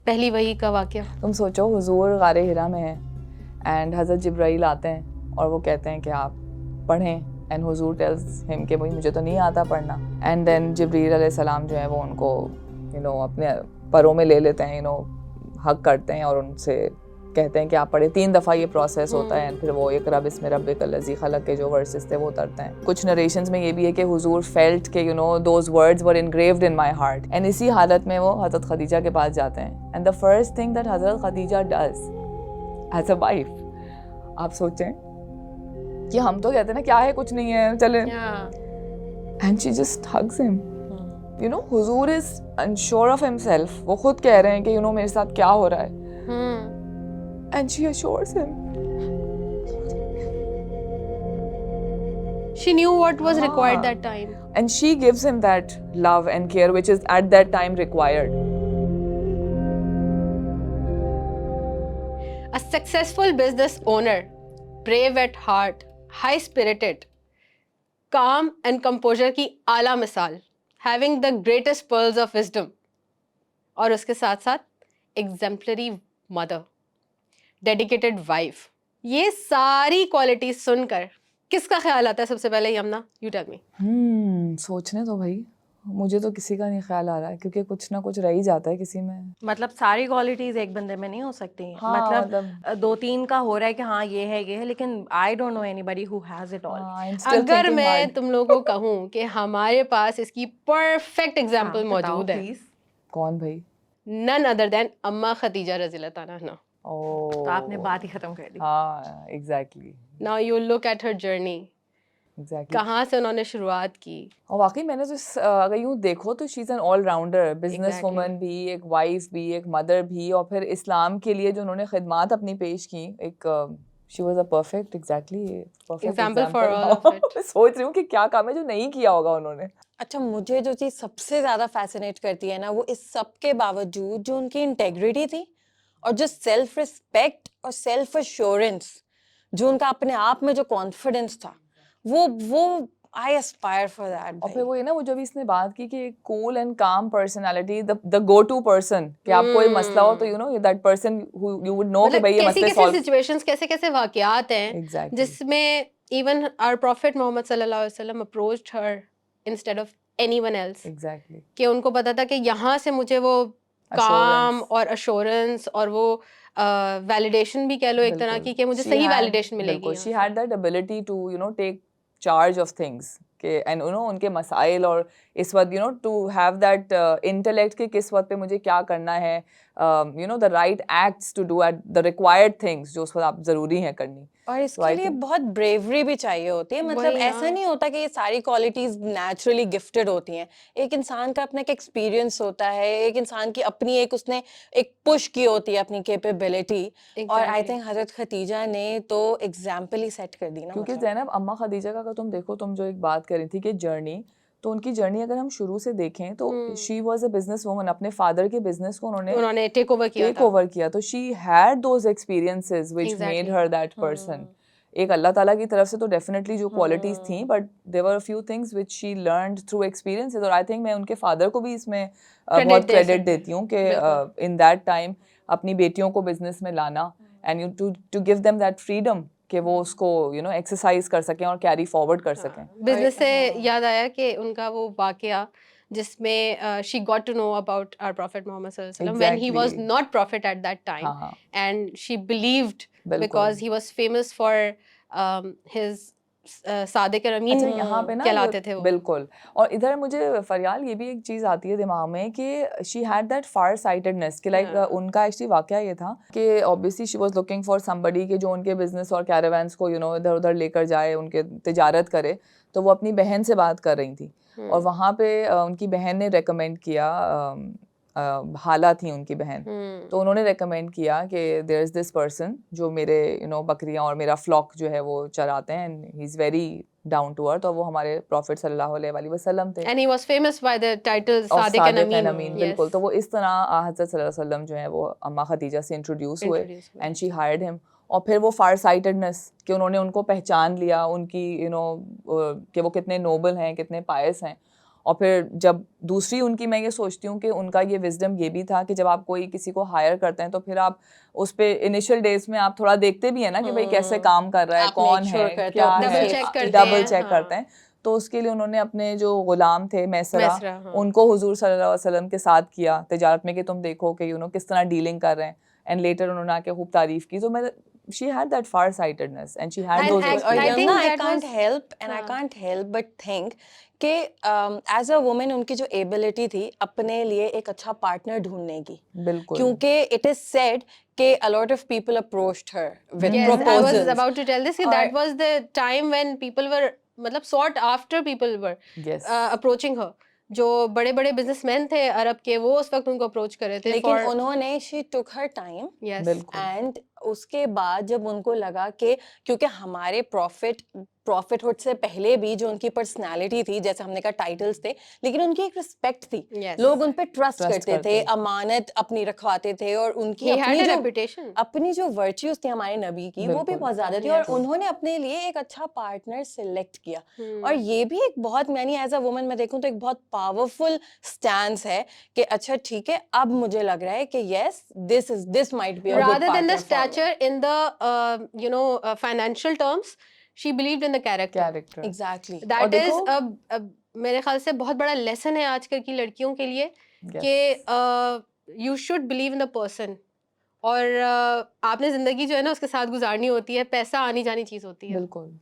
पहली वही का वाक़या। तुम सोचो हुजूर गारे हिरा में है एंड हज़रत जिब्राइल आते हैं और वो कहते हैं कि आप पढ़ें एंड हुजूर टेल्स हिम कि भाई मुझे तो नहीं आता पढ़ना एंड देन जिब्रील अलैहिस्सलाम जो है वो उनको अपने परों में ले लेते हैं हक करते हैं और उनसे कहते हैं कि आप पढ़े। 3 दफ़ा ये प्रोसेस होता है एंड फिर वो इक़रा बिस्मि रब्बिकल लज़ी ख़लक़ के जो वर्सेस थे वो उतरते हैं। कुछ नरेशंस में ये भी है कि हुजूर फेल्ट के those words were engraved in my heart and इसी हालत में वो हज़रत खदीजा के पास जाते हैं and the first thing that Hazrat Khadija does as a wife, आप सोचें कि हम तो कहते हैं ना क्या है कुछ नहीं है चले, and she just hugs him. Hazur is unsure of himself, वो खुद कह रहे हैं कि मेरे साथ क्या हो रहा है and she assures him. She knew what was required that time. And she gives him that love and care which is at that time required. A successful business owner, brave at heart, high-spirited, calm and composure की आला मिसाल, having the greatest pearls of wisdom, और उसके साथ साथ exemplary mother, dedicated wife, ये सारी qualities सुनकर किसका ख्याल आता है सबसे पहले? Yamuna, you tell me. सोचने तो भाई, मुझे तो किसी का नहीं ख्याल आ रहा है क्योंकि कुछ ना कुछ रह ही जाता है किसी में। मतलब सारी क्वालिटीज एक बंदे में नहीं हो सकती। हाँ, मतलब 2-3 का हो रहा है कि हाँ ये है, लेकिन I don't know anybody who has it all. अगर मैं तुम लोगों को कहूँ कि हमारे पास इसकी परफेक्ट एग्जांपल मौजूद है, कौन भाई? नन अदर देन अम्मा खदीजा रज़ियल्लाहु अन्हा। तो आपने बात ही खत्म कर दी। हाँ, exactly. Now you look at her journey, कहाँ से उन्होंने शुरुआत की। और वाकई मैंने तो अगर यूँ देखो तो she is an all rounder, business woman भी, एक वाइफ भी, एक मदर भी, और फिर इस्लाम के लिए जो उन्होंने खिदमात अपनी पेश की, एक she was a perfect example for all of it. मैं सोच रही हूँ कि क्या काम है जो नहीं किया होगा उन्होंने। अच्छा, मुझे जो चीज़ सबसे ज़्यादा फैसिनेट करती है ना, वो इस सब के बावजूद जो उनकी इंटेग्रिटी थी और जो सेल्फ रिस्पेक्ट और सेल्फ एश्योरेंस, जो उनका अपने आप में जो कॉन्फिडेंस था, वो आई एस्पायर फॉर दैट। और फिर वो ना वो जब इसने बात की कि cool and calm personality, the go to person, कि आप कोई मसला हो तो that person who you would know कि भाई ये मसले सॉल्व। कैसे सिचुएशंस, कैसे वाकयात हैं जिसमें इवन आवर प्रॉफिट मोहम्मद सल्लल्लाहु अलैहि वसल्लम approached her instead of anyone else. Exactly, कि उनको पता था कि यहाँ से मुझे वो काम और अश्योरेंस और वो वैलिडेशन भी कह लो एक तरह की, कि मुझे सही वैलिडेशन मिलेगी। She had that ability to take charge of things के एंड उनके मसाइल, और इस वक्त टू हैव दैट इंटेलेक्ट कि किस वक्त पे मुझे क्या करना है, the right acts to do at the required things जो उस वक्त आप ज़रूरी हैं करनी। और इसके लिए बहुत ब्रेवरी भी चाहिए होती है। मतलब ऐसा नहीं होता कि ये सारी क्वालिटीज नेचुरली गिफ्टेड होती हैं। एक इंसान का अपना एक एक्सपीरियंस होता है, एक इंसान की अपनी उसने एक पुश की होती है अपनी कैपेबिलिटी। और आई थिंक हजरत खदीजा ने तो एग्जाम्पल ही सेट कर दी ना। क्योंकि ज़ैनब, अम्मा खदीजा का अगर तुम देखो, तुम जो एक बात कर रही थी कि जर्नी, तो उनकी जर्नी अगर हम शुरू से देखें तो she was a business woman. अपने फादर के बिजनेस को उन्होंने टेक ओवर किया, तो she had those experiences which made her that person. एक अल्लाह ताला की तरफ से तो डेफिनेटली जो क्वालिटीज थी, but there were a few things which she learned through experiences. और आई थिंक मैं उनके फादर को भी इसमें बहुत क्रेडिट देती हूँ कि इन दैट टाइम अपनी बेटियों को बिजनेस में लाना and you to give them that freedom कि वो उसको एक्सरसाइज कर सकें और कैरी फॉरवर्ड कर सकें। बिजनेस से याद आया कि उनका वो वाकया जिसमें she got to know about our prophet Muhammad सल्लल्लाहु अलैहि वसल्लम when he was not prophet at that time, and she believed because he was famous for his सादिक अमीन। अच्छा, यहाँ पे ना कहलाते थे वो। बिल्कुल। और इधर मुझे फरियाल ये भी एक चीज़ आती है दिमाग में कि she had that far sightedness कि लाइक उनका एक्चुअली वाकया ये था कि obviously she was looking for somebody के जो उनके बिजनेस और कैरावैन्स को इधर उधर लेकर जाए, उनके तिजारत करे। तो वो अपनी बहन से बात कर रही थी और वहाँ पे उनकी बहन ने रेकमेंड किया, हाला थी उनकी बहन, तो उन्होंने रेकमेंड किया कि देयर इज़ दिस पर्सन जो मेरे बकरियां और मेरा फ्लॉक जो है वो चराते हैं, and he is very down to earth, और वो हमारे प्रॉफिट सल्लल्लाहु अलैहि वसल्लम थे, and he was famous by the title सादिक अमीन। बिल्कुल। तो वो इस तरह हज़रत सल्लल्लाहु अलैहि वसल्लम जो है वो अम्मा खदीजा से इंट्रोड्यूस हुए एंड शी हायर्ड हिम। और फिर वो फार साइटेडनेस कि उन्होंने उनको पहचान लिया, उनकी कि वो कितने नोबल हैं, कितने पायस हैं, और फिर जब दूसरी उनकी, मैं ये सोचती हूँ कि उनका ये विजडम ये भी था कि जब आप कोई किसी को हायर करते हैं तो फिर आप उस पे इनिशियल डेज में आप थोड़ा देखते भी है ना कि भाई कैसे काम कर रहा है, आप कौन make sure है, करते क्या हो, double है, check करते डबल हैं, चेक हाँ। करते हैं। तो उसके लिए उन्होंने अपने जो गुलाम थे मैसरा, मैसरा, हाँ। उनको हुजूर सल्लल्लाहु अलैहि वसल्लम के साथ किया तिजारत में कि तुम देखो कि किस तरह डीलिंग कर रहे हैं, एंड लेटर उन्होंने आके खूब तारीफ की। तो मैं she had that far-sightedness and she had And those act- और I Yamuna, think I that can't was- help and I हाँ। can't help but think कि एज अ वुमेन उनकी जो एबिलिटी थी अपने लिए एक अच्छा पार्टनर ढूंढने की, बिल्कुल क्योंकि इट इज सेड कि a lot of people approached her with Yes, I was proposals. about to tell this कि that was the time when people were मतलब sought after people were Yes. approaching her. जो बड़े बड़े businessman थे अरब के, वो उस वक्त उनको अप्रोच कर रहे थे लेकिन for उन्होंने she took her time yes बिल्कुल एंड उसके बाद जब उनको लगा कि क्योंकि हमारे प्रॉफिटहुड से पहले भी जो उनकी पर्सनालिटी थी, जैसे हमने कहा टाइटल्स थे, लेकिन उनकी एक रिस्पेक्ट थी, Yes. लोग उन पे ट्रस्ट Trust करते करते थे, थे। अमानत अपनी रखवाते थे, और उनकी he had अपनी a जो reputation. अपनी जो वर्च्यूज थी हमारे नबी की वो भी बिल्कुल। बहुत ज्यादा थी, और Yes. उन्होंने अपने लिए एक अच्छा पार्टनर सिलेक्ट किया। Hmm. और ये भी एक बहुत, मैंने एज अ वुमन मैं देखूं तो एक बहुत पावरफुल स्टैंस है कि अच्छा ठीक है, अब मुझे लग रहा है कि yes this might be a good Rather than the partner for me. stature in the financial terms, she believed in the character. Character exactly. और That is देखो मेरे ख्याल से बहुत बड़ा लेसन है आजकल की लड़कियों के लिए Yes. कि you should believe in the person. और आपने जिंदगी जो है ना उसके साथ गुजारनी होती है, पैसा आनी जानी चीज होती है, बिल्कुल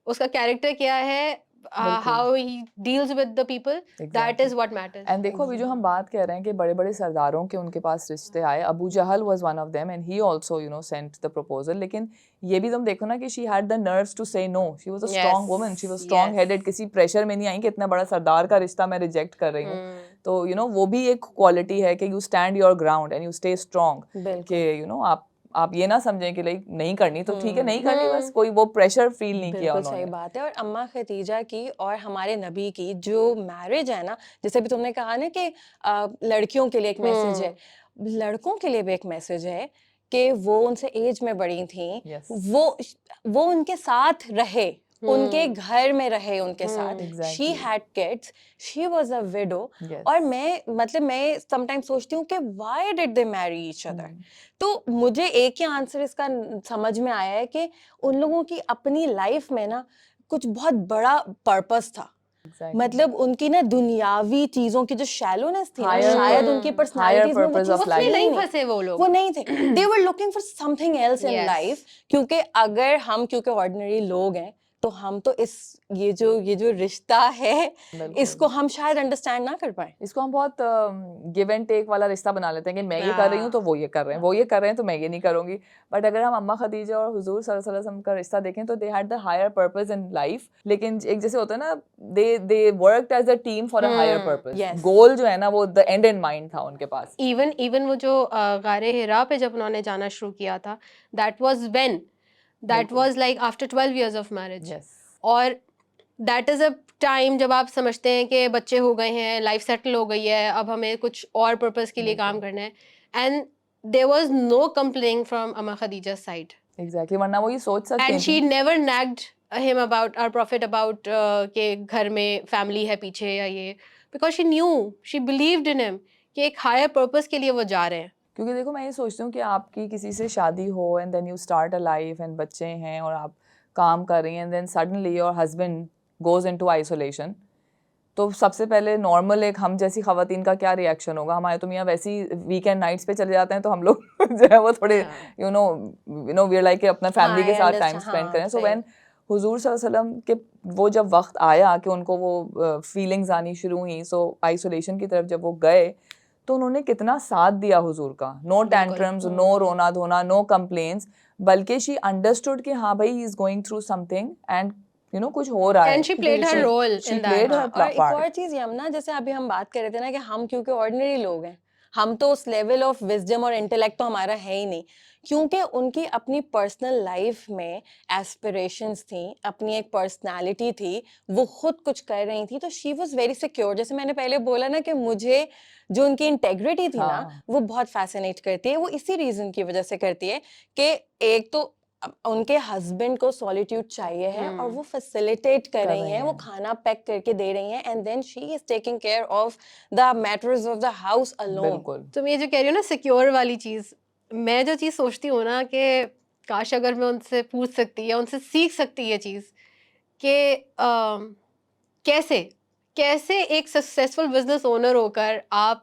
उसका कैरेक्टर क्या है, बिल्कुल। how he deals with the people, that Exactly. is what matters. And देखो अभी जो हम बात कर रहे हैं कि बड़े बड़े सरदारों के उनके पास रिश्ते आए, Abu Jahl was one of them and he also sent the proposal, लेकिन ये भी तुम देखो ना कि she had the nerves to say no, she was a strong Yes, woman, she was strong headed, किसी प्रेशर में नहीं आई कि इतना बड़ा सरदार का रिश्ता मैं रिजेक्ट कर रही हूँ। तो वो भी एक क्वालिटी है कि you stand your ground and you stay strong, कि आप ये ना समझें कि लाइक नहीं करनी तो ठीक है, नहीं करनी, बस कोई वो प्रेशर फील नहीं किया बिल्कुल उन्होंने। सही बात है। और अम्मा खदीजा की और हमारे नबी की जो मैरिज है ना, जैसे भी तुमने कहा ना कि लड़कियों के लिए एक मैसेज है, लड़कों के लिए भी एक मैसेज है कि वो उनसे एज में बड़ी थी, Yes. वो उनके साथ रहे, उनके घर में रहे उनके साथ, Exactly. She had kids, she was a widow. Yes. और मैं समटाइम्स सोचती हूँ कि why did they marry each other. तो मुझे एक ही आंसर इसका समझ में आया है कि उन लोगों की अपनी लाइफ में ना कुछ बहुत बड़ा पर्पस था। Exactly. मतलब उनकी ना दुनियावी चीजों की जो शैलोनेस थी ना, Higher- शायद उनकी higher पर्सनालिटीज में वो purpose चीज of थी life. नहीं नहीं। फंसे वो लोग। वो नहीं थे, they were looking for something else in Yes. Life. क्योंकि अगर हम क्योंकि ऑर्डिनरी लोग हैं तो हम तो ये जो रिश्ता है बिल्कुल। इसको हम शायद अंडरस्टैंड ना कर पाए। इसको हम बहुत गिव एंड टेक वाला रिश्ता बना लेते हैं कि मैं ये कर रही हूँ तो वो ये कर रहे हैं, वो ये कर रहे हैं तो मैं ये नहीं करूंगी। बट अगर हम अम्मा खदीजा और हुजूर सल्लल्लाहु अलैहि वसल्लम का रिश्ता देखें तो they had the higher purpose in life. लेकिन एक जैसे होता है ना, they worked as a team for a higher purpose. yes. Goal जो है ना वो द एंड इन माइंड था उनके पास। इवन वो जो गारे हिरा पे जब उन्होंने जाना शुरू किया था, that was like after 12 years of marriage. Yes. और दैट इज अ टाइम जब आप समझते हैं कि बच्चे हो गए हैं, लाइफ सेटल हो गई है, अब हमें कुछ और पर्पस के लिए काम करना है, and there was no complaining from Amma Khadija side, exactly, वरना वो ये सोच सकती एंड थी। She never nagged him about our prophet about के घर में फैमिली है पीछे या ये, because she knew, she believed in him कि एक हायर पर्पस के लिए वो जा रहे हैं। क्योंकि देखो मैं ये सोचती हूँ कि आपकी किसी से शादी हो and then you start a life and बच्चे हैं और आप काम कर रही हैं and then suddenly your husband goes into isolation, तो सबसे पहले नॉर्मल एक हम जैसी खवातीन का क्या रिएक्शन होगा? हमारे तो मियाँ वैसी वीकेंड नाइट्स पे चले जाते हैं तो हम लोग जो है वो थोड़े you know we are like अपना फैमिली के साथ टाइम स्पेंड करें। सो व्हेन हुजूर सल्लल्लाहु अलैहि वसल्लम के वो जब वक्त आया कि उनको वो फीलिंग्स आनी शुरू हुई, सो आइसोलेशन की तरफ जब वो गए तो उन्होंने कितना साथ दिया हुजूर का। नो टैंट्रम्स, नो रोना धोना, नो कंप्लेंट्स, बल्कि शी अंडरस्टूड कि हाँ भाई he is going through something and कुछ हो रहा है। And she played her role in that. और एक और चीज यमुना, जैसे अभी हम बात कर रहे थे ना कि हम क्योंकि ऑर्डिनरी लोग हैं, हम तो उस लेवल ऑफ विजडम और इंटेलेक्ट तो हमारा है ही नहीं, क्योंकि उनकी अपनी पर्सनल लाइफ में एस्पिरेशंस थी, अपनी एक पर्सनालिटी थी, वो खुद कुछ कर रही थी, तो शी वाज वेरी सिक्योर। जैसे मैंने पहले बोला ना कि मुझे जो उनकी इंटेग्रिटी थी ना वो बहुत फैसिनेट करती है। वो इसी रीजन की वजह से करती है कि एक तो उनके हस्बैंड को सॉलिट्यूड चाहिए है और वो फैसिलिटेट कर रही हैं, वो खाना पैक करके दे रही हैं and then she is taking care of the matters of the house alone. बिल्कुल तुम ये जो कह रही हो ना सिक्योर वाली चीज़, मैं जो चीज़ सोचती हूँ ना कि काश अगर मैं उनसे पूछ सकती या उनसे सीख सकती ये चीज़ कि कैसे कैसे एक सक्सेसफुल बिजनेस ओनर होकर आप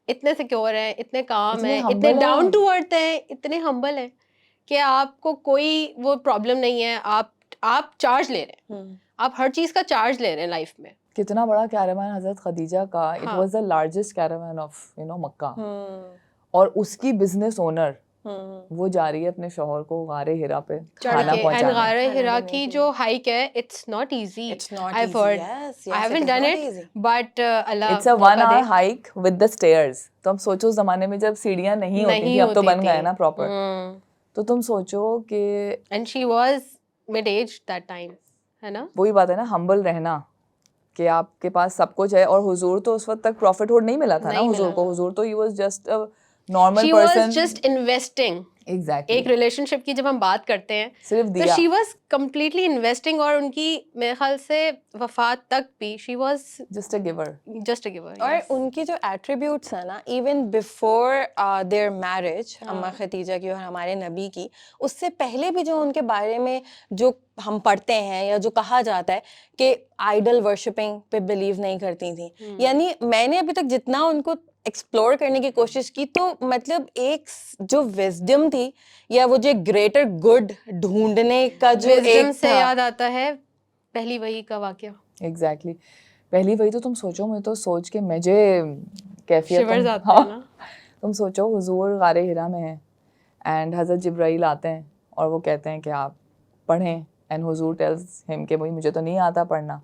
इतने सिक्योर हैं, इतने काम इतने हैं, इतने humble हैं। डाउन टू अर्थ हैं, इतने हम्बल हैं कि आपको कोई वो प्रॉब्लम नहीं है, आप चार्ज ले रहे हैं, आप हर चीज़ का चार्ज ले रहे हैं लाइफ में। कितना बड़ा कैरावान हजरत खदीजा का, इट हाँ। Was the largest caravan of Mecca, और उसकी बिजनेस ओनर वो जा रही है अपने शौहर को गारे हिरा पे चढ़ खाना के एंड पहुंचाने। गारे खाना हिरा देने की के जो हाइक है, it's not easy. It's not I've easy. heard. Yes, I yes, haven't it is done not it, easy. but Allah it's a मौका 1 hour they. Hike with the stairs. तो हम सोचो उस जमाने में जब सीढ़ियां नहीं होती नहीं थी, अब तो होती बन गए थी। ना प्रॉपर। तो तुम सोचो कि and she was mid age that time, है ना? वही बात है ना, हम्बल रहना कि आपके पास सब कुछ है। और हुजूर तो उस वक्त तक प्रॉफिट होल्ड नहीं मिला था ना नहीं हुजूर मिला को। हुजूर तो he was just a normal she was person. Just investing. Exactly, एक रिलेशनशिप की जब हम बात करते हैं सिर्फ तो दिया। शी वाज कम्प्लीटली इन्वेस्टिंग, और उनकी मेरे ख्याल से वफात तक भी she was just a giver. Just a giver. और उनकी जो एट्रीब्यूट्स है ना, इवन बिफोर देयर मैरिज, अम्मा खदीजा की और हमारे नबी की, उससे पहले भी जो उनके बारे में जो हम पढ़ते हैं या जो कहा जाता है कि आइडल वर्शिपिंग पे बिलीव नहीं करती थी। यानी मैंने अभी तक जितना उनको एक्सप्लोर करने की कोशिश की, तो मतलब एक जो विजडम थी या वो जो ग्रेटर गुड ढूंढने का जो विजडम एक से था, याद आता है पहली वही का वाकया। एग्जैक्टली, पहली वही तो तुम सोचो, मैं तो सोच के मुझे कैफियत शिवर्स तुम, आते हैं ना। तुम सोचो हुजूर गारे हिरा में है एंड हज़रत जिब्राइल आते हैं और वो कहते हैं कि आप पढ़ें, एंड हुजूर टेल्स हिम कि भाई मुझे तो नहीं आता पढ़ना।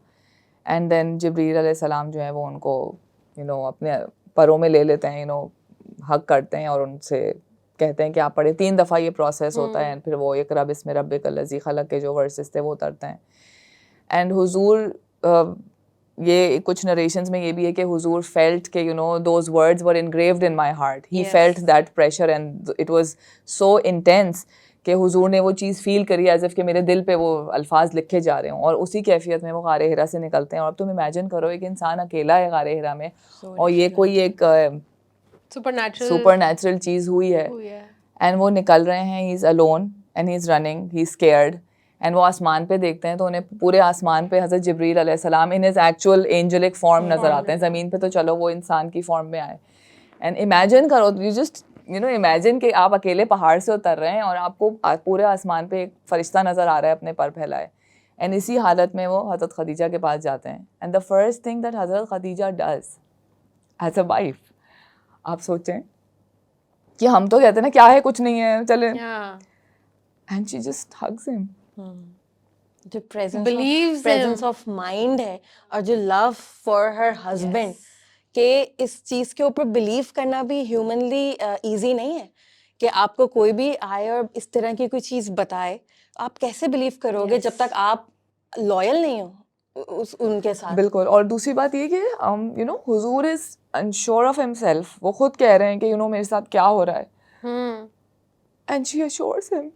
एंड देन जिब्रील अलैहिस्सलाम जो है वो उनको अपने परों में ले लेते हैं, हक करते हैं और उनसे कहते हैं कि आप पढ़े। 3 दफ़ा ये प्रोसेस होता है, एंड फिर वो इक़रा बिस्मि रब्बिकल लज़ी खलक़ के जो वर्सेस थे वो उतरते हैं। एंड हुजूर ये कुछ नरेशंस में ये भी है कि हुजूर फेल्ट के those words were engraved in my heart. He felt that pressure and it was so intense कि हुजूर ने वो चीज़ फील करी एज इफ कि मेरे दिल पे वो अल्फाज लिखे जा रहे हों, और उसी कैफियत में वो गारे हिरा से निकलते हैं। और अब तुम इमेजिन करो, एक इंसान अकेला है गारे हिरा में, और ये कोई एक सुपर नेचुरल चीज़ हुई है, एंड वो निकल रहे हैं, he is alone and he is running, he is scared. And वो आसमान पे देखते हैं तो उन्हें पूरे आसमान पे हज़रत जिब्रील अलैहिस्सलाम in his actual angelic form नज़र आते हैं। ज़मीन पे तो चलो वो इंसान की फॉर्म में आए। एंड इमेजिन करो, यू जस्ट इमेजिन कि आप अकेले पहाड़ से उतर रहे हैं और आपको पूरे आसमान पे एक फरिश्ता नज़र आ रहा है अपने पर फैलाए। एंड इसी हालत में वो हज़रत खदीजा के पास जाते हैं। And the first thing that Hazrat Khadija does as a wife, आप सोचें कि हम तो कहते हैं ना क्या है, कुछ नहीं है, चले, and she just hugs him. जो Believes presence him. Of mind है और जो लव फॉर हर हस्बैंड के इस चीज के ऊपर बिलीव करना भी ह्यूमनली इजी नहीं है कि आपको कोई भी आए और इस तरह की कोई चीज बताए, आप कैसे बिलीव करोगे जब तक आप लॉयल नहीं हो उस उनके साथ। बिल्कुल। और दूसरी बात ये कि हुजूर इज अनश्योर ऑफ हिमसेल्फ। वो खुद कह रहे हैं कि मेरे साथ क्या हो रहा है, and she assures him.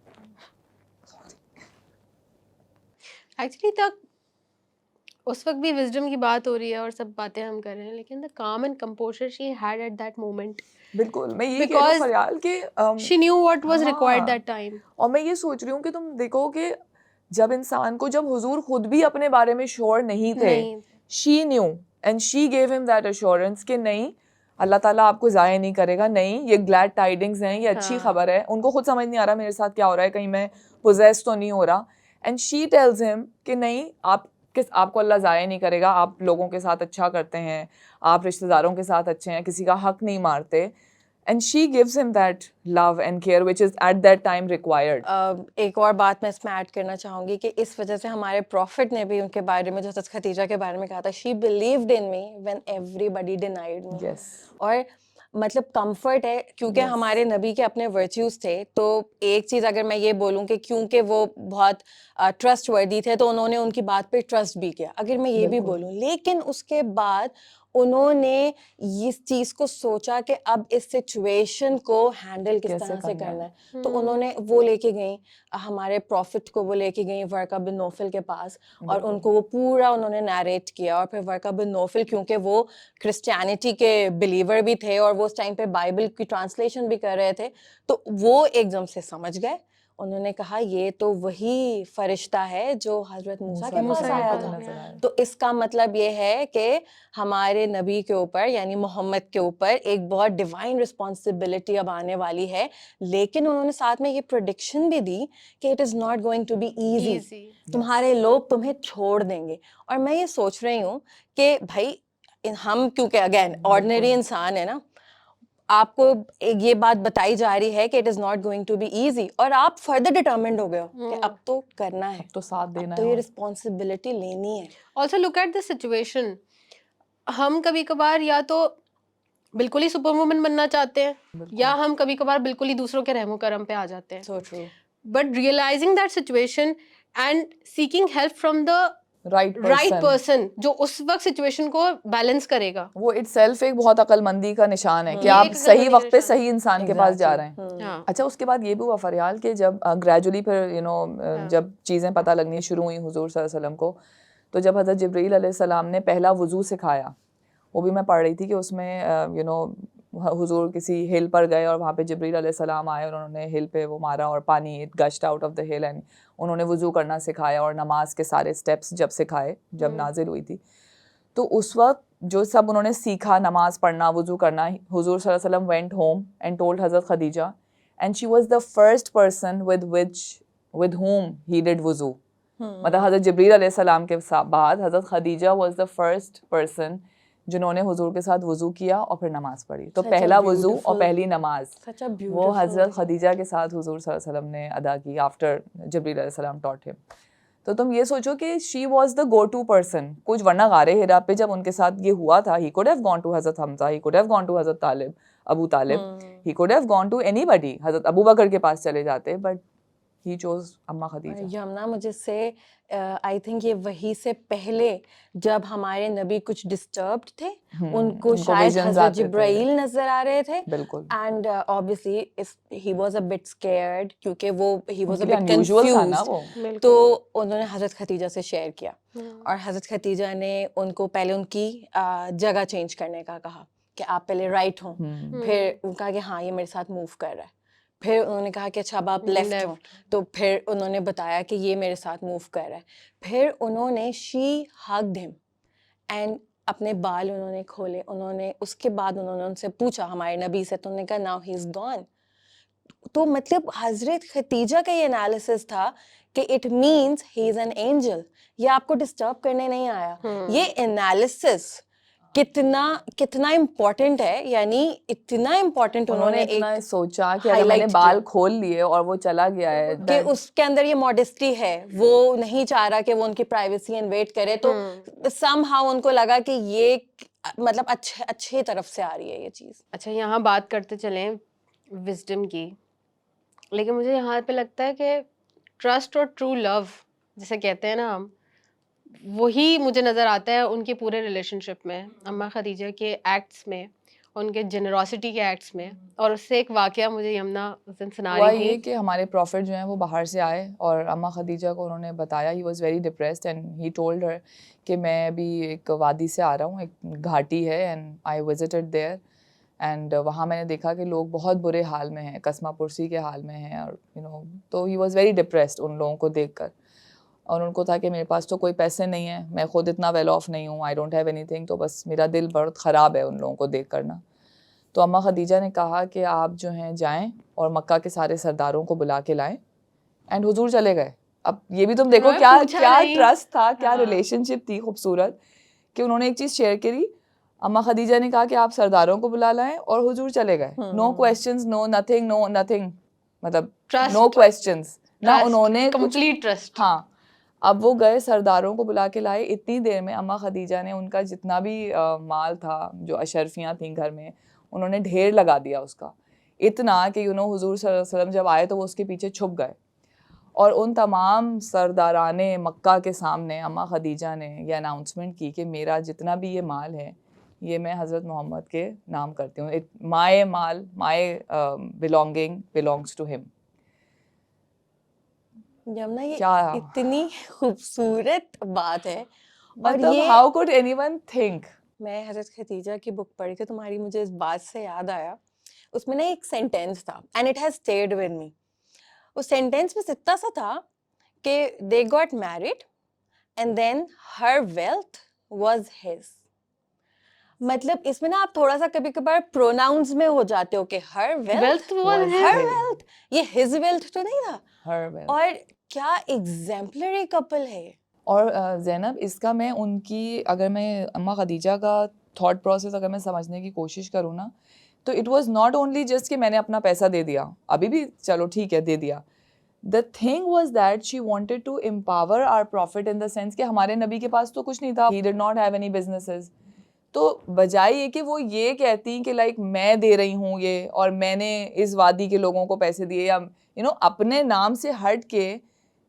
Actually तक उस वक्त भी विजडम की बात हो रही है और सब बातें हम कर रहे हैं, लेकिन द काम and composer she had at that moment, बिल्कुल, मैं ये कह रही हूँ फरियाल कि शी न्यू व्हाट वाज हाँ। Required that time. और मैं ये सोच रही हूँ कि तुम देखो कि जब इंसान को, जब हुजूर खुद भी अपने बारे में श्योर नहीं थे, she knew and she gave him that assurance कि नहीं, अल्लाह ताला आपको ज़ाया नहीं करेगा, नहीं ये ग्लैड टाइडिंग्स हैं, ये अच्छी खबर है। उनको खुद समझ नहीं आ रहा मेरे साथ क्या हो रहा है, कहीं मैं पोजेस तो नहीं हो रहा। एंड शी टेल्स हिम कि नहीं, आपको अल्लाह ज़ाया नहीं करेगा, आप लोगों के साथ अच्छा करते हैं, आप रिश्तेदारों के साथ अच्छे हैं, किसी का हक नहीं मारते। And she gives him that love and care which is at that time required. एक और बात मैं इसमें ऐड करना चाहूँगी कि इस वजह से हमारे प्रॉफिट ने भी उनके बारे में, जो हज़रत खदीजा के बारे में कहा था, she believed in me when everybody denied me. Yes. और मतलब कंफर्ट है क्योंकि हमारे नबी के अपने वर्च्यूज थे। तो एक चीज़ अगर मैं ये बोलूँ कि क्योंकि वो बहुत ट्रस्ट वर्दी थे तो उन्होंने उनकी बात पे ट्रस्ट भी किया, अगर मैं ये भी बोलूँ, लेकिन उसके बाद उन्होंने इस चीज को सोचा कि अब इस सिचुएशन को हैंडल किस कैसे तरह से करना है। करना है। तो उन्होंने वो लेके गई हमारे प्रॉफिट को, वो लेके गई वर्का बिन नौफल के पास और बिल्कुल। उनको वो पूरा उन्होंने नैरेट किया। और फिर वर्का बिन नौफल क्योंकि वो क्रिश्चियनिटी के बिलीवर भी थे और वो उस टाइम पे बाइबल की ट्रांसलेशन भी कर रहे थे, तो वो एकदम से समझ गए। उन्होंने कहा ये तो वही फरिश्ता है जो हजरत मूसा के मूसा पास के आया पास था। नजर आया। तो इसका मतलब ये है कि हमारे नबी के ऊपर यानी मोहम्मद के ऊपर एक बहुत डिवाइन रिस्पॉन्सिबिलिटी अब आने वाली है। लेकिन उन्होंने साथ में ये प्रेडिक्शन भी दी कि it is not going to be easy, Easy. तुम्हारे लोग तुम्हें छोड़ देंगे। और मैं ये सोच रही हूँ कि भाई हम क्योंकि अगेन ऑर्डिनरी इंसान है ना, आपको एक ये बात बताई जा रही है कि it is not going to be easy और आप फर्दर डिटर्मिन्ड हो गए हो कि अब तो करना है, अब तो साथ अब देना तो है ये और रिस्पॉन्सिबिलिटी लेनी है। Also look at the situation. हम कभी कभार या तो बिल्कुल ही सुपर वुमन बनना चाहते हैं या हम कभी कभार बिल्कुल ही दूसरों के रहमो करम पे आ जाते हैं. So true. But realizing that situation and seeking help from the right right person, person जो उस वक्त सिचुएशन को बैलेंस करेगा. वो इटसेल्फ एक बहुत अक्लमंदी का निशान है कि ये आप एक सही अक्लमंदी का वक्त पे निशान है. सही इंसान के पास जा रहे हैं। हाँ. अच्छा, उसके बाद ये भी हुआ फरियाल कि जब ग्रेजुअली फिर जब चीज़ें पता लगनी शुरू हुई हुजूर सल्लल्लाहु अलैहि वसल्लम को, तो जब हज़रत जिब्रील अलैहिस्सलाम ने पहला वुज़ू सिखाया, वो भी मैं पढ़ रही थी कि उसमें हुजूर किसी हिल पर गए और वहाँ पे जिब्रील अलैहिस्सलाम आए और उन्होंने हिल पे वो मारा और पानी it gushed out of the hill and उन्होंने वुज़ू करना सिखाया और नमाज के सारे स्टेप्स जब सिखाए जब नाजिल हुई थी। तो उस वक्त जो सब उन्होंने सीखा, नमाज पढ़ना, वुज़ू करना, हुजूर सल्लल्लाहु अलैहि वसल्लम वेंट होम एंड टोल्ड हज़रत Khadija and she was the first person with whom he did वुज़ू। मतलब हज़रत जिब्रील अलैहिस्सलाम के बाद हज़रत Khadija was the first person जिन्होंने हुजूर के साथ वुज़ू किया और फिर नमाज पढ़ी। तो Such a पहला वुज़ू और beautiful- पहली नमाज Such a वो beautiful हज़रत खदीजा के साथ हुजूर सल्लल्लाहु अलैहि वसल्लम ने अदा की आफ्टर जिब्रील अलैहिस्सलाम टॉट हिम। तो तुम ये सोचो कि she was the go to person, कुछ वरना गारे हिरा पे जब उनके साथ ये हुआ था, he could have gone to Hazrat Hamza, he could have gone to Hazrat Talib, Abu Talib, he could have gone to anybody, Hazrat Abu बकर के पास चले जाते, बट ही चोज अम्मा खदीजा। यमुना मुझे से आई थिंक ये वही से पहले जब हमारे नबी कुछ डिस्टर्ब्ड थे, उनको शायद visions हजरत आते थे। जिब्राइल नजर आ रहे थे बिल्कुल। And obviously he was a bit scared क्योंकि ही वाज अ उनके लिए बिट unusual था ना कंफ्यूज्ड। वो। तो उन्होंने हजरत खदीजा से शेयर किया और हजरत खदीजा ने उनको पहले उनकी जगह चेंज करने का कहा कि आप पहले राइट हो, फिर उनका कि हाँ ये मेरे साथ मूव कर रहा है, फिर उन्होंने कहा कि अच्छा अब आप लेफ्ट हो, तो फिर उन्होंने बताया कि ये मेरे साथ मूव कर रहा है, फिर उन्होंने शी हग्ड हिम एंड अपने बाल उन्होंने खोले, उन्होंने उसके बाद उन्होंने उनसे पूछा हमारे नबी से, तो उन्होंने कहा नाउ ही इज गॉन। तो मतलब हजरत खतीजा का ये एनालिसिस था कि it means he is an angel, ये आपको डिस्टर्ब करने नहीं आया। ये एनालिसिस कितना कितना इम्पोर्टेंट है, यानी इतना इम्पोर्टेंट उन्होंने इतना एक सोचा कि अगर मैंने highlight बाल किया। खोल लिए और वो चला गया है कि then- उसके अंदर ये मॉडेस्टी है, वो नहीं चाह रहा कि वो उनकी प्राइवेसी इन्वेट करे, तो समहाउ उनको लगा कि ये मतलब अच्छे तरफ से आ रही है ये चीज। अच्छा, यहाँ बात करते चलें विजडम की, लेकिन मुझे यहाँ पे लगता है कि ट्रस्ट और ट्रू लव जिसे कहते हैं ना हम, वही मुझे नज़र आता है उनके पूरे रिलेशनशिप में, अम्मा खदीजा के एक्ट्स में, उनके जेनरोसिटी के एक्ट्स में। और उससे एक वाकया मुझे यमुना उस दिन सुना हुआ रही ये थी। कि हमारे प्रॉफिट जो हैं वो बाहर से आए और अम्मा खदीजा को उन्होंने बताया, he was very depressed and he told her कि मैं अभी एक वादी से आ रहा हूँ, एक घाटी है and I visited there and वहाँ मैंने देखा कि लोग बहुत बुरे हाल में हैं, कसमा पुरसी के हाल में हैं और तो ही वाज वेरी डिप्रेस्ड उन लोगों को देखकर। और उनको था कि मेरे पास तो कोई पैसे नहीं है, मैं खुद इतना वेल ऑफ नहीं हूँ, आई डोंट हैव एनीथिंग, तो बस मेरा दिल बहुत ख़राब है उन लोगों को देख कर ना। तो अम्मा खदीजा ने कहा कि आप जो हैं जाएं और मक्का के सारे सरदारों को बुला के लाएं एंड हुजूर चले गए। अब ये भी तुम देखो उन्होंने क्या पूछा क्या नहीं। ट्रस्ट था, क्या हाँ। रिलेशनशिप थी खूबसूरत कि उन्होंने एक चीज़ शेयर करी। अम्मा खदीजा ने कहा कि आप सरदारों को बुला लाएं और हुजूर चले गए। No questions, no nothing, no nothing, मतलब Trust. नो क्वेश्चंस ना उन्होंने कुछ। Complete trust. हाँ, अब वो गए सरदारों को बुला के लाए। इतनी देर में अम्मा खदीजा ने उनका जितना भी माल था, जो अशरफियाँ थीं घर में, उन्होंने ढेर लगा दिया उसका, इतना कि हुजूर सल्लल्लाहु अलैहि वसल्लम जब आए तो वो उसके पीछे छुप गए। और उन तमाम सरदाराने मक्का के सामने अम्मा खदीजा ने ये अनाउंसमेंट की कि मेरा जितना भी ये माल है ये मैं हज़रत मोहम्मद के नाम करती हूँ. My maal, my belonging belongs to him. Yamuna ये क्या इतनी खूबसूरत बात है. और मतलब ये हाउ कुड एनीवन थिंक. मैं हजरत खदीजा की बुक पढ़ी थी तुम्हारी, मुझे इस बात से याद आया. उसमें ना एक सेंटेंस था and it has stayed with me. उस सेंटेंस में इतना सा था कि they got married and then her wealth was his. मतलब इसमें ना आप थोड़ा सा कभी कभार प्रोनाउंस में हो जाते हो कि her wealth, Wealth was Was her his. his. Wealth, ये हिज वेल्थ तो नहीं था. Her well. और क्या एग्जाम्पलरी कपल है ये. और ज़ैनब, इसका मैं उनकी, अगर मैं अम्मा खदीजा का थॉट प्रोसेस अगर मैं समझने की कोशिश करूँ ना, तो it was not only just कि मैंने अपना पैसा दे दिया, अभी भी चलो ठीक है दे दिया. The thing was that she wanted to empower our prophet in the sense कि हमारे नबी के पास तो कुछ नहीं था. He did not have any businesses. तो बजाय ये कि वो ये कहती कि लाइक मैं दे रही हूँ ये और मैंने इस वादी के लोगों को पैसे दिए, या अपने नाम से हट के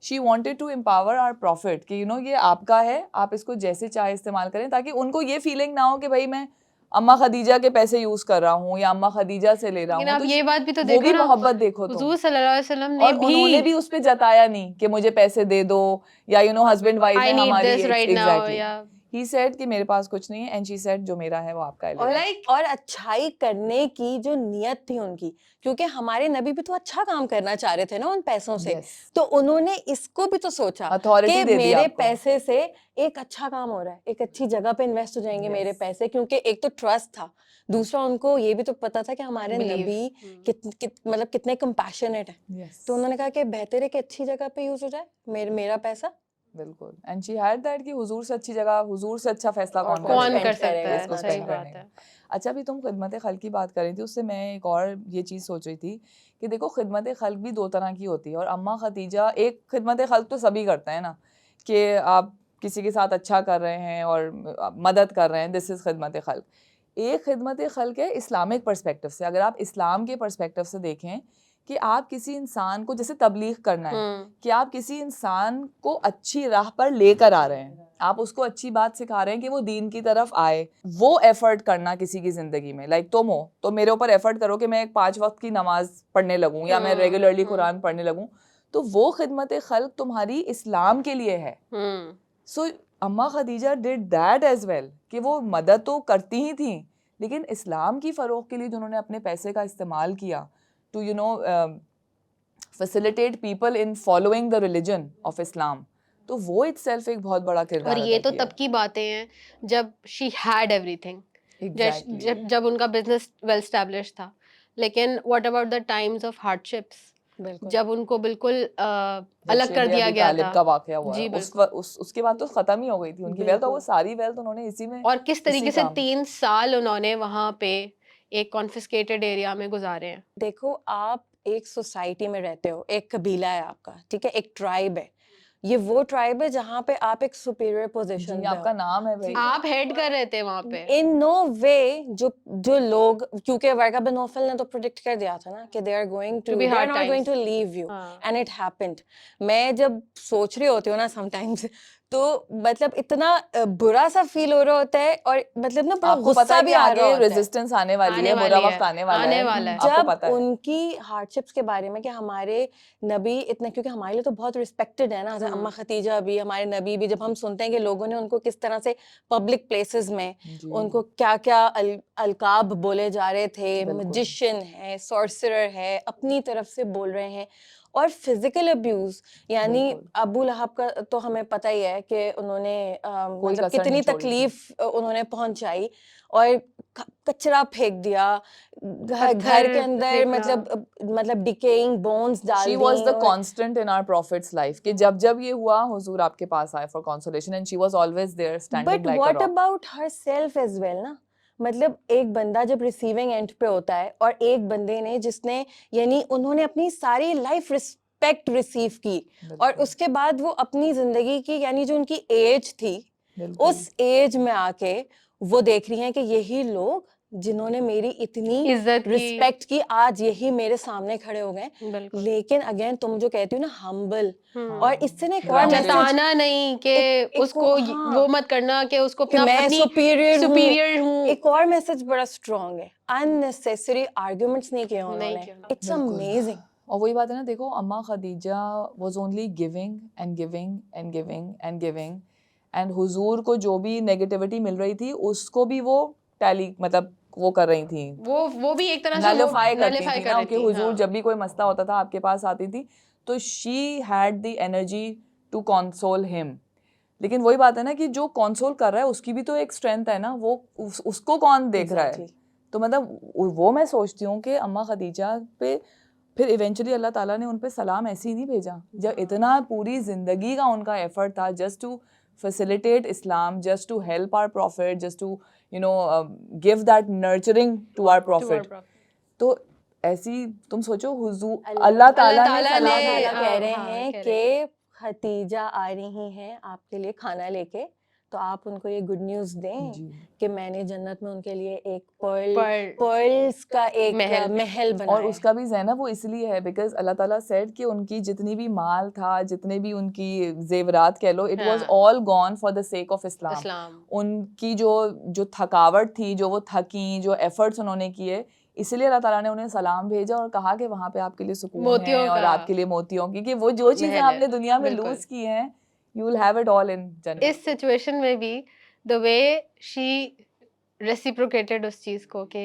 she wanted to empower our prophet कि ये आपका है, आप इसको जैसे चाहे इस्तेमाल करें, ताकि उनको ये फीलिंग ना हो कि भाई मैं अम्मा खदीजा के पैसे यूज कर रहा हूँ या अम्मा खदीजा से ले रहा लेकिन हूँ. आप तो ये बात भी तो वो देखो भी ना, मोहब्बत देखो तुम. हुजूर सल्लल्लाहु अलैहि वसल्लम ने और उन्होंने भी उस पे जताया नहीं कि मुझे पैसे दे दो, या हस्बैंड वाइफ I है need हमारी. this right now, exactly. या ही सेड कि मेरे पास कुछ नहीं है, एंड शी सेड जो मेरा है वो आपका है. और और अच्छाई करने की जो नियत थी उनकी, क्योंकि हमारे नबी भी तो अच्छा काम करना चाह रहे थे ना उन पैसों से. Yes. तो उन्होंने इसको भी तो सोचा Authority कि दे दी मेरे आपको. पैसे से एक अच्छा काम हो रहा है, एक अच्छी जगह पे इन्वेस्ट हो जाएंगे Yes. मेरे पैसे, क्योंकि एक तो ट्रस्ट था, दूसरा उनको ये भी तो पता था कि हमारे Belief. नबी मतलब कितने कंपैशनेट है. Yes. तो उन्होंने कहा कि बेहतर है कि अच्छी जगह पे यूज हो जाए मेरा पैसा. बिल्कुल. एंड शी हैड दैट कि हुजूर से अच्छी जगह, हुजूर से अच्छा फैसला और कौन कौन करेगा कर spend सकता करेगा है, इसको हमारे सही स्पेंड साथ. बात करने है. का. अच्छा, अभी तुम खिदमत खल्क की बात कर रही थी, उससे मैं एक और ये चीज़ सोच रही थी कि देखो खिदमत खल्क भी दो तरह की होती है. और अम्मा खदीजा, एक खिदमत खल्क तो सभी करते हैं ना, कि आप किसी के साथ अच्छा कर रहे हैं और मदद कर रहे हैं, दिस इज़ खिदमत खल्क. एक खिदमत खल्क है इस्लामिक पर्सपेक्टिव से. अगर आप इस्लाम के पर्सपेक्टिव से देखें कि आप किसी इंसान को, जैसे तबलीग करना है, कि आप किसी इंसान को अच्छी राह पर लेकर आ रहे हैं, आप उसको अच्छी बात सिखा रहे हैं कि वो दीन की तरफ आए, वो एफर्ट करना किसी की जिंदगी में. लाइक तुम हो तो मेरे ऊपर एफर्ट करो कि मैं एक 5 वक्त की नमाज पढ़ने लगूं या मैं रेगुलरली कुरान पढ़ने लगूं, तो वो खिदमत खल्क तुम्हारी इस्लाम के लिए है. So Amma Khadija did that as well, कि वो मदद तो करती ही थी, लेकिन इस्लाम की फ़रोग के लिए जो उन्होंने अपने पैसे का इस्तेमाल किया to facilitate people in following the religion of Islam, तो वो itself एक बहुत बड़ा किरदार और ये अदा तो किया. तब की बातें हैं जब शी हैड एवरीथिंग, Exactly. जब उनका बिजनेस वेल स्टैब्लिश था. लेकिन what about the times of hardships, बिल्कुल. जब उनको बिल्कुल जब अलग कर शेब दिया अबी गया तालिब था. का वाकया हुआ, जी, उसके बाद तो खत्म ही हो गई थी उनकी वेल्थ, और वो बिल्कुल. सारी वेल्थ उन्होंने इसी में, और किस तरीके इसी से काम. 3 साल उन्होंने वहां पे एक कॉन्फिस्केटेड एरिया में गुजारे हैं. देखो, आप एक सोसाइटी में रहते हो, एक कबीला है आपका, ठीक है, एक ट्राइब है. ये वो ट्राइब है जहाँ पे आप एक सुपीरियर पोजीशन जी, पे आपका हो. नाम है भाई. आप हेड कर रहे थे वहां पे. इन नो वे जो लोग, क्योंकि वर्का बिन नौफल ने तो प्रेडिक्ट कर दिया था ना कि they are be hard not going to times. Leave you, हाँ. And it happened. मैं जब सोच रही होती हूँ ना समटाइम्स, तो मतलब इतना बुरा सा फील हो रहा होता है, और मतलब ना बड़ा आपको पता गुस्सा है भी कि आ आगे रहा होता है रेजिस्टेंस आने वाली आने है, बुरा वाली है, वक्त आने वाला आने है. वाला है. आपको जब पता है. उनकी हार्डशिप्स के बारे में कि हमारे नबी इतने, क्योंकि हमारे लिए तो बहुत रिस्पेक्टेड है ना, जैसे अम्मा खतीजा भी, हमारे नबी भी, जब हम सुनते हैं कि लोगों ने उनको किस तरह से पब्लिक प्लेसेस में जी. उनको क्या क्या अलकाब बोले जा रहे थे, बिल्कुल. मजिशियन है, सॉर्सरर है, अपनी तरफ से बोल रहे हैं. और फिजिकल अब्यूज, यानी बिल्कुल. अबू लहब का तो हमें पता ही है कि उन्होंने कोई मतलब कसर कितनी नहीं छोड़ी थी. तकलीफ उन्होंने पहुंचाई, और कचरा फेंक दिया घर पत्थर के अंदर, फेंकना. मतलब डिकेइंग बोन्स डाल She दी. was the और constant in our prophet's life कि जब जब ये हुआ हुजूर आपके पास आए for consolation, and she was always there standing but like a what rock. About herself as well ना. मतलब एक बंदा जब रिसीविंग एंड पे होता है, और एक बंदे ने जिसने, यानी उन्होंने अपनी सारी लाइफ रिस्पेक्ट रिसीव की, और बिल्कुल. उसके बाद वो अपनी जिंदगी की, यानी जो उनकी एज थी, बिल्कुल. उस एज में आके वो देख रही हैं कि यही लोग जिन्होंने मेरी इतनी इज्जत की रिस्पेक्ट की, आज यही मेरे सामने खड़े हो गए। बिल्कुल लेकिन अगेन तुम जो कहती हो ना हम्बल, हम्म और इससे ना एक और Grounded. मैसेज जताना नहीं कि एक उसको वो- हाँ। वो मत करना कि उसको कि अपना मैं अपनी सुपीरियर सुपीरियर हूँ एक और मैसेज बड़ा स्ट्रॉन्ग है, अननेसेसरी आर्ग्यूमेंट्स नहीं किए नहीं उन्होंने। किया। It's amazing. और वही बात है ना, देखो अम्मा Khadija was only giving and giving and giving and giving, and हुजूर को जो भी नेगेटिविटी मिल रही थी उसको भी वो टैली मतलब वो कर रही थी, वो भी एक तरह से नलिफाई करती नलिफाई थी कर ना, रही कि थी हुजूर हाँ जब भी कोई मसला होता था आपके पास आती थी, तो she had the energy to console him. लेकिन वही बात है ना कि जो कंसोल कर रहा है उसकी भी तो एक स्ट्रेंथ है ना, वो उसको कौन देख रहा है। Exactly. तो मतलब वो मैं सोचती हूँ कि अम्मा खदीजा पे फिर इवेंचुअली अल्लाह ताला ने उन पे सलाम ऐसे ही नहीं भेजा, जब इतना पूरी ज़िंदगी का उनका एफर्ट था just to facilitate Islam, just to help our Prophet, just to give that nurturing to our to our Prophet. prophet. तो ऐसी तुम सोचो हुजूर अल्लाह ताला ने ताला सलाम ने भेजा। कह रहे हाँ, हैं कह रहे कि खतीजा आ रही हैं आपके लिए खाना लेके, तो आप उनको ये गुड न्यूज़ दें जी। कि मैंने जन्नत में उनके लिए एक Pearl. पर्ल्स का एक महल। महल बनाया और उसका भी ज़ैनब वो इसलिए है बिकॉज अल्लाह ताला सेड कि उनकी जितनी भी माल था, जितने भी उनकी जेवरात कह लो, इट वाज हाँ। All gone for the sake of Islam. Islam उनकी जो थकावट थी, जो वो थकी, जो एफर्ट्स उन्होंने किए, इसलिए अल्लाह ताला ने उन्हें सलाम भेजा और कहा कि वहाँ पे आपके लिए सुकून मोतियों है और का आपके लिए मोतियों की, कि वो जो चीज़ें महल है, आपने दुनिया में बिल्कुल। लूज की हैं, you will have it all in जन्नत। इस सिचुएशन में भी द वे शी रेसिप्रोकेटेड उस चीज को कि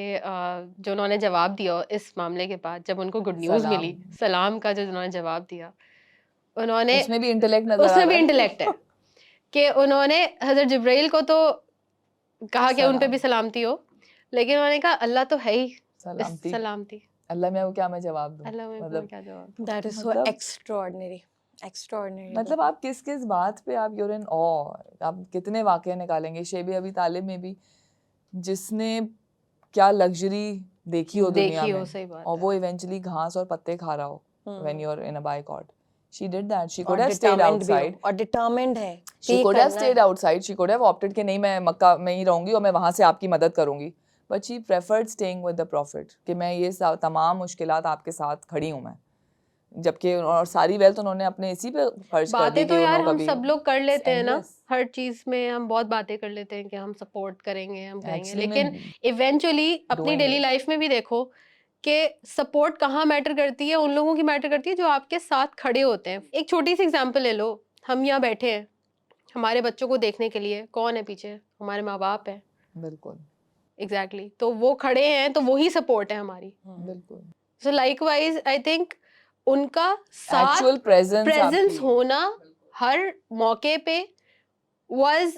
जो उन्होंने जवाब दिया इस मामले के बाद, जब उनको गुड न्यूज सलाम। मिली, सलाम का जो उन्होंने जवाब दिया, उन्होंने उसमें भी इंटेलेक्ट नजर आ उसमें रहा भी है। इंटेलेक्ट है कि उन्होंने हजरत जिब्राइल को तो कहा कि उन पे भी सलामती हो, लेकिन उन्होंने कहा अल्लाह तो है ही सलामती। सलामती। अल्लाह में क्या मैं जवाब दूं, अल्लाह में मतलब क्या जवाब। दैट इज सो मतलब एक्स्ट्राऑर्डिनरी। मतलब आप किस किस बात पे आप यूर इन ऑ, आप कितने वाकये निकालेंगे। शेब अबी तालिब में भी जिसने क्या लग्जरी देखी हो दुनिया देखी हो, में, सही बात और है। वो इवेंचुअली घास और पत्ते खा रहा हो when you are in a boycott, she did that. She और कुड हैव स्टेड आउटसाइड, और डिटरमिन्ड है कि she ये could have करना stayed है। outside, she could have opted कि नहीं मैं मक्का में ही रहूंगी और मैं वहां से आपकी मदद करूंगी, but she preferred staying with the prophet कि मैं ये तमाम मुश्किलात आपके साथ खड़ी हूँ मैं, जबकि और सारी वेल्थ उन्होंने अपने इसी पे खर्च कर दी बातें कि तो यार उन्होंने हम कभी सब लोग कर लेते हैं ना, endless। हर चीज में हम बहुत बातें कर लेते हैं कि हम सपोर्ट करेंगे, हम करेंगे, Actually लेकिन में इवेंचुअली अपनी doing डेली it। लाइफ में भी देखो कि सपोर्ट कहाँ मैटर करती है, उन लोगों की मैटर करती है जो आपके साथ खड़े होते हैं। एक छोटी सी एग्जांपल ले लो, हम यहाँ बैठे हैं, हमारे बच्चों को देखने के लिए कौन है पीछे? हमारे माँ बाप है। बिल्कुल एग्जैक्टली तो वो खड़े हैं तो वही सपोर्ट है हमारी। बिल्कुल। सो लाइकवाइज आई थिंक उनका साथ Actual presence प्रेजेंस आपकी। होना हर मौके पे was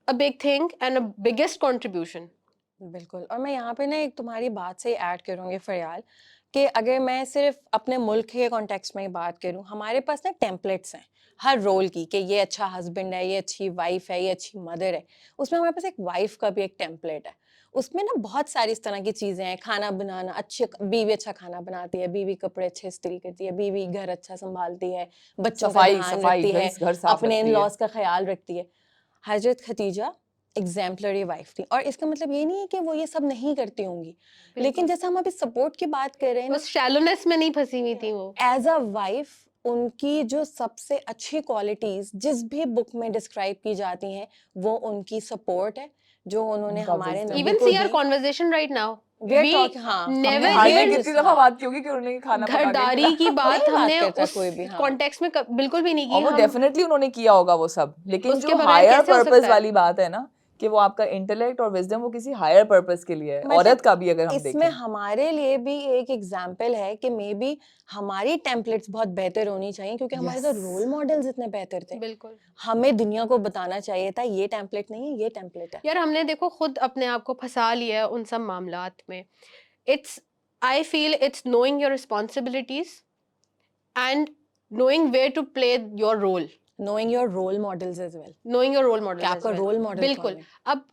a big thing and a biggest contribution। बिल्कुल। और मैं यहाँ पे ना एक तुम्हारी बात से ऐड करूँगी फरियाल, कि अगर मैं सिर्फ अपने मुल्क के कॉन्टेक्स्ट में ही बात करूँ, हमारे पास ना टेम्पलेट्स हैं हर रोल की, कि ये अच्छा हस्बैंड है, ये अच्छी वाइफ है, ये अच्छी मदर है। उसमें हमारे पास एक वाइफ का भी एक टेम्पलेट है, उसमें ना बहुत सारी इस तरह की चीज़ें हैं। खाना बनाना, अच्छे बीवी अच्छा खाना बनाती है, बीवी कपड़े अच्छे इस्त्री करती है, बीवी घर अच्छा संभालती है, बच्चों का ध्यान रखती है, घर साफ अपने इन रखती है। लॉज का ख्याल रखती है। हजरत खतीजा एग्जाम्पलरी वाइफ थी, और इसका मतलब ये नहीं है कि वो ये सब नहीं करती होंगी, लेकिन जैसे हम अभी सपोर्ट की बात कर रहे हैं ना, उस शैलोनेस में नहीं फंसी हुई थी वो। एज अ वाइफ उनकी जो सबसे अच्छी क्वालिटीज जिस भी बुक में डिस्क्राइब की जाती हैं, वो उनकी सपोर्ट है जो उन्होंने उनका हमारे wisdom। नबी Even को see our the. conversation right now। We are We talking- हाँ, हमने never हार्डली heard even कितनी this, दफा हाँ। बात की होगी कि उन्होंने खाना पका के घरदारी की बात नहीं बात हमने करता उस कोई भी, हाँ। कॉन्टेक्स्ट में बिल्कुल भी नहीं और की। वो हम डेफिनेटली उन्होंने किया होगा वो सब, लेकिन उसके जो बगैर हायर कैसे हो पर्पस सकता है? वाली बात है ना, कि वो आपका इंटेलेक्ट और विजडम वो किसी हायर पर्पस के लिए है, मतलब औरत का भी अगर हम इसमें देखें। हमारे लिए भी एक एग्जाम्पल है कि मे बी हमारी टेम्पलेट्स बहुत बेहतर होनी चाहिए, क्योंकि हमारे तो Yes। रोल मॉडल्स इतने बेहतर थे। बिल्कुल हमें दुनिया को बताना चाहिए था ये टेम्पलेट नहीं है, ये टेम्पलेट है। यार, हमने देखो खुद अपने आप को फंसा लिया है उन सब मामलात में। It's I feel it's knowing your responsibilities and knowing where to play your role, knowing your role models as well, knowing your role कि मॉडल। आपका रोल मॉडल बिल्कुल। कौन है। अब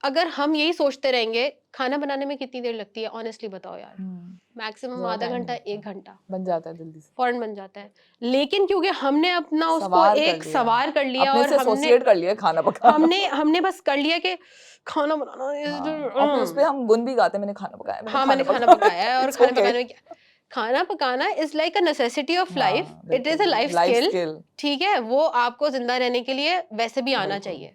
अगर हम यही सोचते रहेंगे खाना बनाने में कितनी देर लगती है, ऑनेस्टली बताओ यार, मैक्सिमम ज़्यादा आधा time घंटा नहीं 1 घंटा बन जाता है जल्दी से, फौरन बन जाता है। लेकिन क्योंकि हमने अपना उसको सवार कर एक लिया, सवार कर लिया अपने और से एसोसिएट कर लिया खाना पकाना। हमने बस कर लिया कि खाना बनाना हाँ, और फिर उस पे हम गुन भी गाते हैं, मैंने खाना पकाया, हाँ मैंने खाना पकाया है। और It's खाना okay. पकाने में क्या, खाना पकाना is like a necessity of life, हाँ, इट इज अ बिल्कुल, लाइफ life स्किल। skill, ठीक है, वो आपको जिंदा रहने के लिए वैसे भी आना बिल्कुल। चाहिए।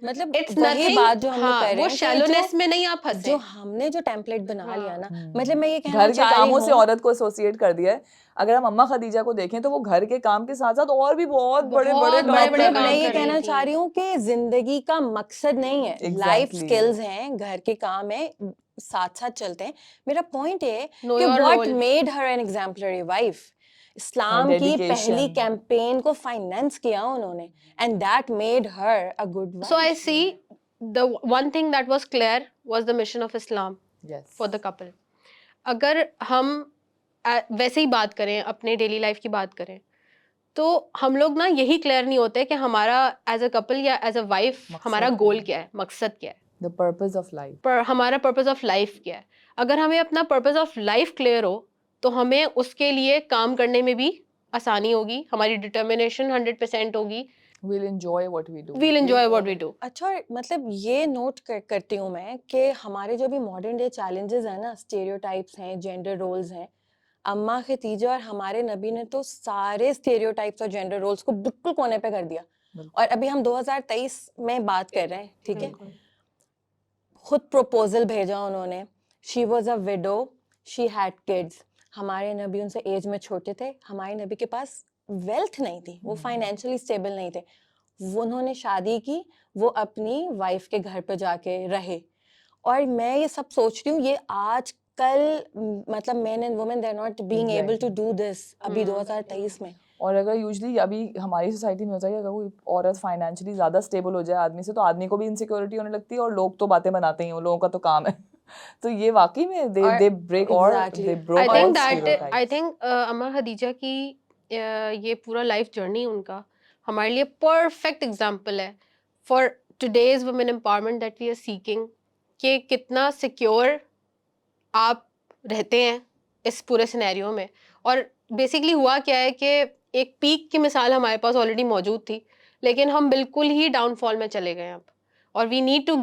मतलब इट्स वही नथिंग, बात जो हम लोग हाँ कर रहे वो हैं कि शैलोनेस में नहीं आप जो फंसे। हमने जो टेम्पलेट बना हाँ। लिया ना, मतलब मैं ये कहना घर के चाह रही कामों से हूँ औरत को एसोसिएट कर दिया है। अगर हम अम्मा खदीजा को देखें तो वो घर के काम के साथ साथ और भी बहुत बड़े बड़े बहुत काम बड़े-बड़े कर मतलब रही मैं काम ये कर रही कहना थी। चाह रही हूँ कि जिंदगी का मकसद नहीं है, लाइफ Exactly. स्किल्स हैं, घर के काम है, साथ साथ चलते हैं। मेरा पॉइंट है Know कि your what role. Made her an exemplary wife, Islam की पहली dedication. कैंपेन को फाइनेंस किया उन्होंने, and that made her a good So I wife. see the one thing that was clear was the mission of Islam Yes. for the couple. अगर हम वैसे ही बात करें, अपने डेली लाइफ की बात करें, तो हम लोग ना यही क्लियर नहीं होते कि हमारा एज अ कपल या एज अ वाइफ मकसद हमारा क्या गोल है? क्या है, मकसद क्या है, The purpose of life. पर हमारा पर्पस ऑफ लाइफ क्या है। अगर हमें अपना पर्पस ऑफ लाइफ क्लियर हो तो हमें उसके लिए काम करने में भी आसानी होगी, हमारी डिटर्मिनेशन 100% होगी, We'll enjoy what we do. we'll enjoy what we do. अच्छा, और मतलब ये नोट करती हूँ मैं कि हमारे जो भी मॉडर्न डे चैलेंजेस हैं ना, स्टेरियोटाइप्स हैं, जेंडर रोल्स हैं, अम्मा खतीजा और हमारे नबी ने तो सारे स्टेरियोटाइप्स और जेंडर रोल्स को बिल्कुल कोने पे कर दिया। बिल्कुल। और अभी हम 2023 में बात कर रहे हैं, ठीक है। खुद प्रपोजल भेजा उन्होंने, she was a window, she had kids. हमारे नबी उनसे एज में छोटे थे, हमारे नबी के पास वेल्थ नहीं थी, वो फाइनेंशियली स्टेबल नहीं थे, वो उन्होंने शादी की, वो अपनी वाइफ के घर पे जाके रहे। और मैं ये सब सोच रही हूँ, ये आजकल मतलब men and women they are not being able to do this अभी 2023 में। और अगर यूजली अभी हमारी सोसाइटी में होता है कि अगर कोई औरत फाइनेंशियली ज़्यादा स्टेबल हो जाए आदमी से, तो आदमी को भी इनसिक्योरिटी होने लगती है, और लोग तो बातें बनाते ही हैं, उन लोगों का तो काम है। तो ये वाकई में दे ब्रेक और Exactly. They I broke all think that stereotypes. I think अम्मा खदीजा की ये पूरा लाइफ जर्नी उनका हमारे लिए परफेक्ट एग्जाम्पल है for today's women empowerment that we are seeking, कि कितना सिक्योर आप रहते हैं इस पूरे सिनेरियो में। और बेसिकली हुआ क्या है कि एक पीक की मिसाल हमारे पास ऑलरेडी मौजूद थी, लेकिन हम बिल्कुल ही डाउनफॉल में चले गए अब, और we need to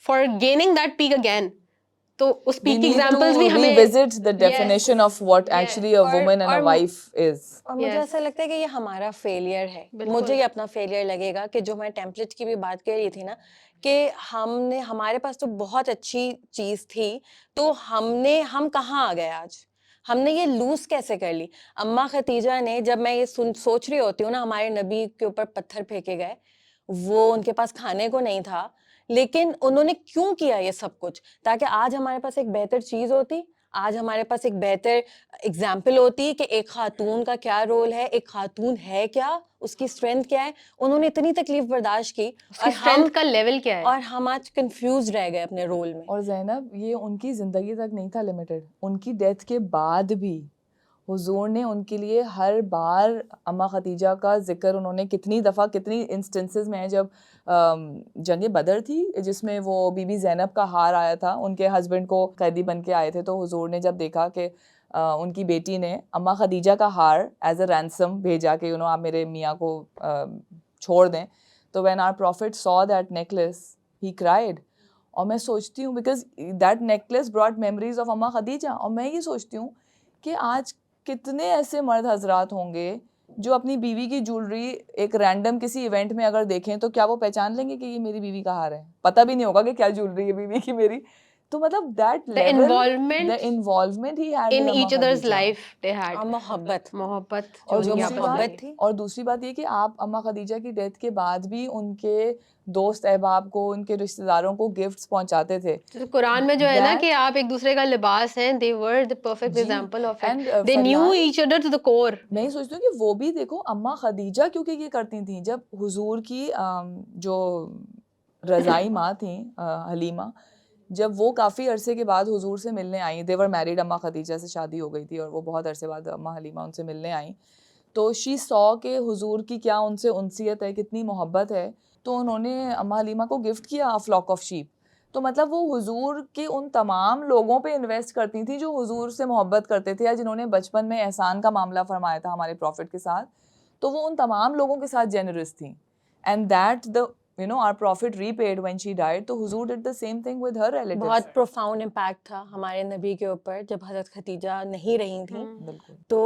for gaining that peak again, तो उस We पीक की need एग्जांपल्स भी to हमें revisit the definition of what yes. actually a woman and a wife is. और मुझे Yes. ऐसा लगता है कि ये हमारा फेलियर है, बिल्कुल। मुझे ये अपना फेलियर लगेगा कि जो मैं टेम्पलेट की भी बात कर रही थी ना, कि हमारे पास तो बहुत अच्छी चीज़ थी, तो हम कहाँ आ गए आज, हमने ये लूज कैसे कर ली। अम्मा खतीजा ने, जब मैं ये सोच रही होती हूँ ना, हमारे नबी के ऊपर पत्थर फेंके गए, वो उनके पास खाने को नहीं था, लेकिन उन्होंने क्यों किया ये सब कुछ, ताकि आज हमारे पास एक बेहतर चीज़ होती, आज हमारे पास एक बेहतर एग्जाम्पल होती कि एक खातून का क्या रोल है, एक खातून है क्या, उसकी स्ट्रेंथ क्या है। उन्होंने इतनी तकलीफ बर्दाश्त की, उसकी स्ट्रेंथ का लेवल क्या है। और हम आज कंफ्यूज रह गए अपने रोल में। और ज़ैनब, ये उनकी ज़िंदगी तक नहीं था लिमिटेड, उनकी डेथ के बाद भी हुजूर ने उनके लिए हर बार अम्मा खतीजा का जिक्र, उन्होंने कितनी दफ़ा, कितनी इंस्टेंसेस में है, जब जंग बदर थी जिसमें वो बीबी ज़ैनब का हार आया था, उनके हस्बैंड को कैदी बन के आए थे, तो हुजूर ने जब देखा कि उनकी बेटी ने अम्मा खदीजा का हार एज अ रैंसम भेजा कि आप मेरे मियाँ को छोड़ दें, तो when our prophet saw that necklace he cried. और मैं सोचती हूँ, because that necklace brought memories of Amma Khadija, और मैं ये सोचती हूँ कि आज कितने ऐसे मर्द हजरात होंगे जो अपनी बीवी की ज्वेलरी एक रैंडम किसी इवेंट में अगर देखें तो क्या वो पहचान लेंगे कि ये मेरी बीवी का हार है, पता भी नहीं होगा कि क्या ज्वेलरी है बीवी की मेरी। तो मतलब that level, the involvement he had in each others life they had, और मोहब्बत और जो दूसरी मोहब्बत बात थी। और दूसरी बात ये कि आप अम्मा खदीजा की डेथ के बाद भी उनके दोस्त अहबाब को, उनके रिश्तेदारों को गिफ्ट्स पहुंचाते थे। तो कुरान में जो है ना कि आप एक दूसरे का लिबास हैं, they were the perfect example of it. They knew each other to the core. मैं ही सोचती हूँ कि वो भी देखो, अम्मा खदीजा क्योंकि ये करती थी, जब हुजूर की जो रज़ाई माँ थी हलीमा, जब वो काफ़ी अरसे के बाद हुजूर से मिलने आई, दे वर मैरिड, अम्मा खदीजा से शादी हो गई थी और वो बहुत अरसे बाद अम्मा हलीमा उनसे मिलने आई, तो शी सॉ के हुजूर की क्या उनसे उनसियत है, कितनी मोहब्बत है, तो उन्होंने अम्मा हलीमा को गिफ्ट किया फ्लॉक ऑफ शीप। तो मतलब वो हुजूर के उन तमाम लोगों पे इन्वेस्ट करती थी जो हुजूर से मोहब्बत करते थे या जिन्होंने बचपन में एहसान का मामला फरमाया था हमारे प्रॉफिट के साथ, तो वो उन तमाम लोगों के साथ जेनरस थी, and that the our prophet repaid when she died. तो हुजूर did the same thing with her relatives. बहुत प्रोफाउंड इम्पैक्ट था हमारे नबी के ऊपर जब हजरत खदीजा नहीं रही थी, बिल्कुल तो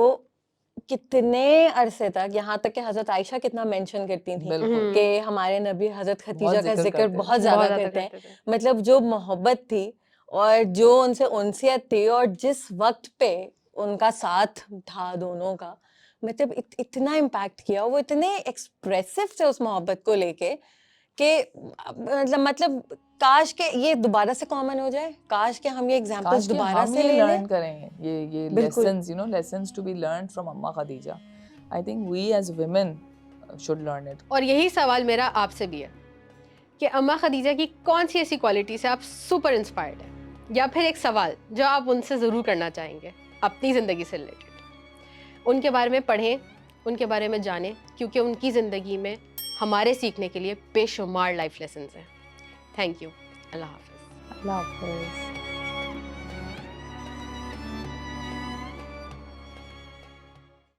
कितने अरसे तक, यहाँ तक कि हजरत आयशा कितना मेंशन करती थी बिल्कुल कि हमारे नबी हजरत खदीजा का जिक्र जिक्र करते थे। बहुत ज्यादा करते हैं। मतलब जो मोहब्बत थी और जो उनसे उनसियत थी और जिस वक्त पे उनका साथ था दोनों का, मतलब इतना इम्पैक्ट किया, वो इतने एक्सप्रेसिव थे उस मोहब्बत को लेके कि मतलब काश के ये दोबारा से कॉमन हो जाए, काश के हम ये एग्जांपल्स काश कि दोबारा हम से ये ले लर्न लें। करें, ये बिल्कुल। lessons, lessons to be learned from अम्मा Khadija. I think we as women should learn it. और यही सवाल मेरा आपसे भी है कि अम्मा खदीजा की कौन सी ऐसी क्वालिटी से आप सुपर इंस्पायर्ड हैं, या फिर एक सवाल जो आप उनसे ज़रूर करना चाहेंगे अपनी ज़िंदगी से रिलेटेड। उनके बारे में पढ़ें, उनके बारे में जानें, क्योंकि उनकी ज़िंदगी में हमारे सीखने के लिए बेशुमार लाइफ लेसन्स हैं। Thank you. अल्लाह हाफ़िज़। अल्लाह हाफ़िज़।